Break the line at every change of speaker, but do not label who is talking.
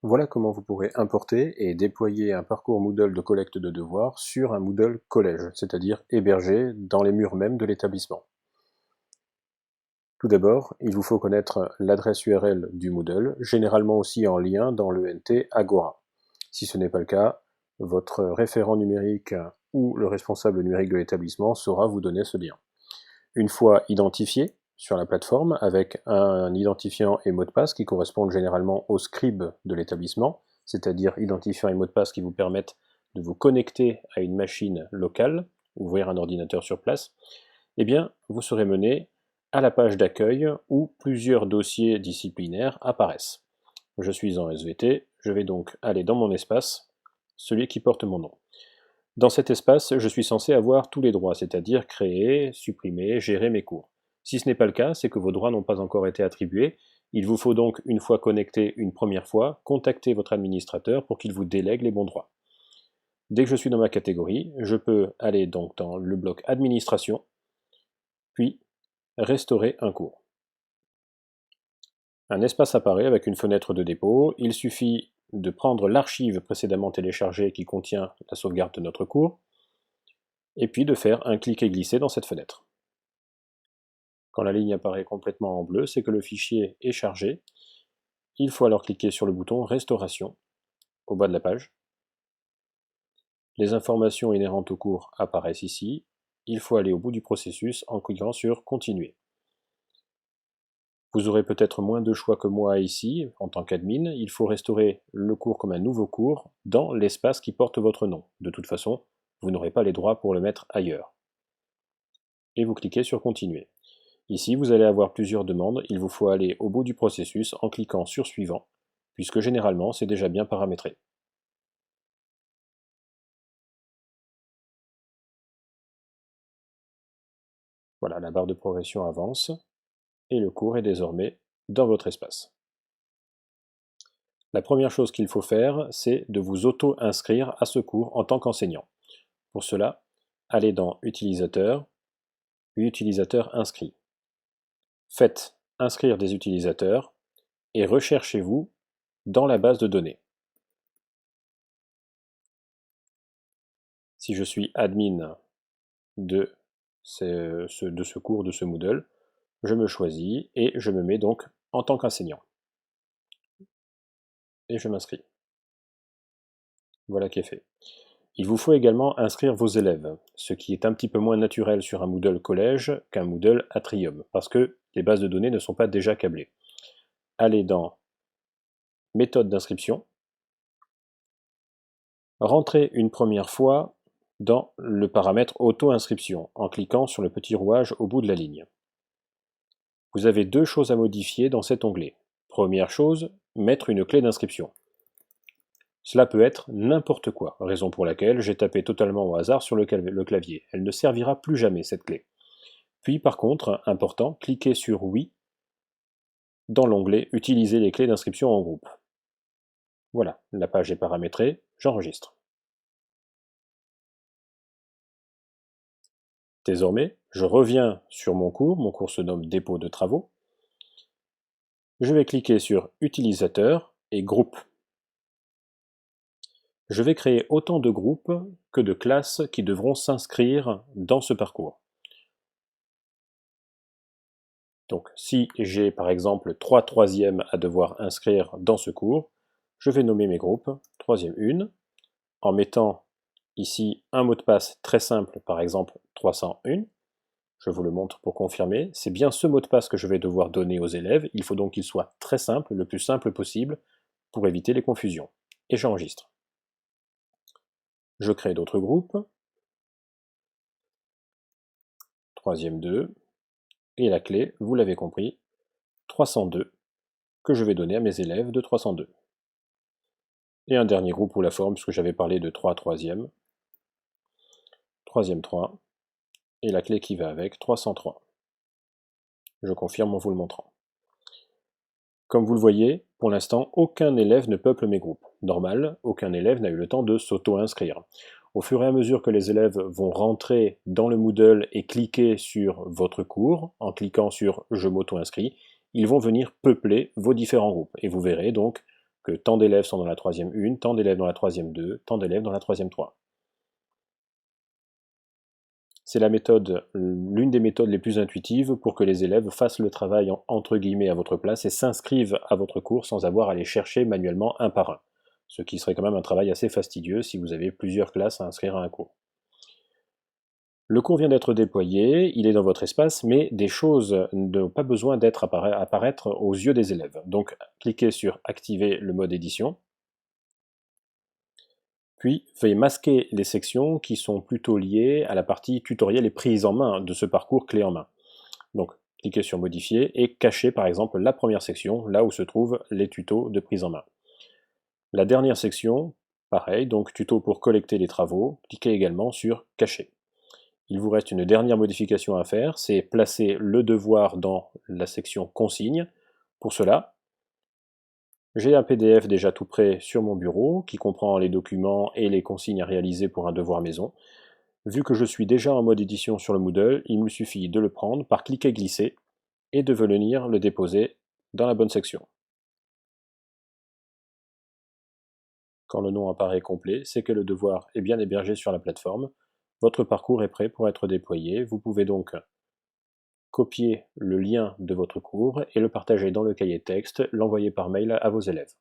Voilà comment vous pourrez importer et déployer un parcours Moodle de collecte de devoirs sur un Moodle collège, c'est-à-dire hébergé dans les murs mêmes de l'établissement. Tout d'abord, il vous faut connaître l'adresse URL du Moodle, généralement aussi en lien dans l'ENT Agora. Si ce n'est pas le cas, votre référent numérique ou le responsable numérique de l'établissement saura vous donner ce lien. Une fois identifié sur la plateforme avec un identifiant et mot de passe qui correspondent généralement au scribe de l'établissement, c'est-à-dire identifiant et mot de passe qui vous permettent de vous connecter à une machine locale, ouvrir un ordinateur sur place, eh bien, vous serez mené à la page d'accueil où plusieurs dossiers disciplinaires apparaissent. Je suis en SVT, je vais donc aller dans mon espace, celui qui porte mon nom. Dans cet espace, je suis censé avoir tous les droits, c'est-à-dire créer, supprimer, gérer mes cours. Si ce n'est pas le cas, c'est que vos droits n'ont pas encore été attribués. Il vous faut donc, une fois connecté une première fois, contacter votre administrateur pour qu'il vous délègue les bons droits. Dès que je suis dans ma catégorie, je peux aller donc dans le bloc Administration, puis Restaurer un cours. Un espace apparaît avec une fenêtre de dépôt. Il suffit de prendre l'archive précédemment téléchargée qui contient la sauvegarde de notre cours, et puis de faire un cliquer-glisser dans cette fenêtre. Quand la ligne apparaît complètement en bleu, c'est que le fichier est chargé. Il faut alors cliquer sur le bouton Restauration au bas de la page. Les informations inhérentes au cours apparaissent ici. Il faut aller au bout du processus en cliquant sur Continuer. Vous aurez peut-être moins de choix que moi ici, en tant qu'admin. Il faut restaurer le cours comme un nouveau cours dans l'espace qui porte votre nom. De toute façon, vous n'aurez pas les droits pour le mettre ailleurs. Et vous cliquez sur Continuer. Ici, vous allez avoir plusieurs demandes. Il vous faut aller au bout du processus en cliquant sur Suivant, puisque généralement, c'est déjà bien paramétré. Voilà, la barre de progression avance, et le cours est désormais dans votre espace. La première chose qu'il faut faire, c'est de vous auto-inscrire à ce cours en tant qu'enseignant. Pour cela, allez dans Utilisateur, puis Utilisateur inscrit. Faites inscrire des utilisateurs et recherchez-vous dans la base de données. Si je suis admin de ce cours, de ce Moodle, je me choisis et je me mets donc en tant qu'enseignant. Et je m'inscris. Voilà qui est fait. Il vous faut également inscrire vos élèves, ce qui est un petit peu moins naturel sur un Moodle collège qu'un Moodle Atrium, parce que les bases de données ne sont pas déjà câblées. Allez dans Méthode d'inscription, rentrez une première fois dans le paramètre Auto-inscription en cliquant sur le petit rouage au bout de la ligne. Vous avez deux choses à modifier dans cet onglet. Première chose, mettre une clé d'inscription. Cela peut être n'importe quoi, raison pour laquelle j'ai tapé totalement au hasard sur le clavier. Elle ne servira plus jamais, cette clé. Puis par contre, important, cliquez sur Oui dans l'onglet Utiliser les clés d'inscription en groupe. Voilà, la page est paramétrée, j'enregistre. Désormais, je reviens sur mon cours se nomme Dépôt de travaux. Je vais cliquer sur Utilisateur et Groupe. Je vais créer autant de groupes que de classes qui devront s'inscrire dans ce parcours. Donc si j'ai par exemple 3 troisièmes à devoir inscrire dans ce cours, je vais nommer mes groupes troisième 1, en mettant ici un mot de passe très simple, par exemple 301. Je vous le montre pour confirmer. C'est bien ce mot de passe que je vais devoir donner aux élèves. Il faut donc qu'il soit très simple, le plus simple possible, pour éviter les confusions. Et j'enregistre. Je crée d'autres groupes. Troisième 2. Et la clé, vous l'avez compris, 302, que je vais donner à mes élèves de 302. Et un dernier groupe pour la forme, puisque j'avais parlé de 3 troisièmes. Troisième 3. Et la clé qui va avec, 303. Je confirme en vous le montrant. Comme vous le voyez, pour l'instant, aucun élève ne peuple mes groupes. Normal, aucun élève n'a eu le temps de s'auto-inscrire. Au fur et à mesure que les élèves vont rentrer dans le Moodle et cliquer sur votre cours, en cliquant sur « Je m'auto-inscris », ils vont venir peupler vos différents groupes. Et vous verrez donc que tant d'élèves sont dans la troisième 1, tant d'élèves dans la troisième 2, tant d'élèves dans la troisième 3. C'est l'une des méthodes les plus intuitives pour que les élèves fassent le travail entre guillemets à votre place et s'inscrivent à votre cours sans avoir à les chercher manuellement un par un. Ce qui serait quand même un travail assez fastidieux si vous avez plusieurs classes à inscrire à un cours. Le cours vient d'être déployé, il est dans votre espace, mais des choses n'ont pas besoin apparaître aux yeux des élèves. Donc cliquez sur Activer le mode édition, puis veuillez masquer les sections qui sont plutôt liées à la partie tutoriel et prise en main de ce parcours clé en main. Donc cliquez sur Modifier et cachez par exemple la première section, là où se trouvent les tutos de prise en main. La dernière section, pareil, donc tuto pour collecter les travaux, cliquez également sur Cacher. Il vous reste une dernière modification à faire, c'est placer le devoir dans la section consignes. Pour cela, j'ai un PDF déjà tout prêt sur mon bureau qui comprend les documents et les consignes à réaliser pour un devoir maison. Vu que je suis déjà en mode édition sur le Moodle, il me suffit de le prendre par cliquer-glisser et de venir le déposer dans la bonne section. Quand le nom apparaît complet, c'est que le devoir est bien hébergé sur la plateforme. Votre parcours est prêt pour être déployé. Vous pouvez donc copier le lien de votre cours et le partager dans le cahier texte, l'envoyer par mail à vos élèves.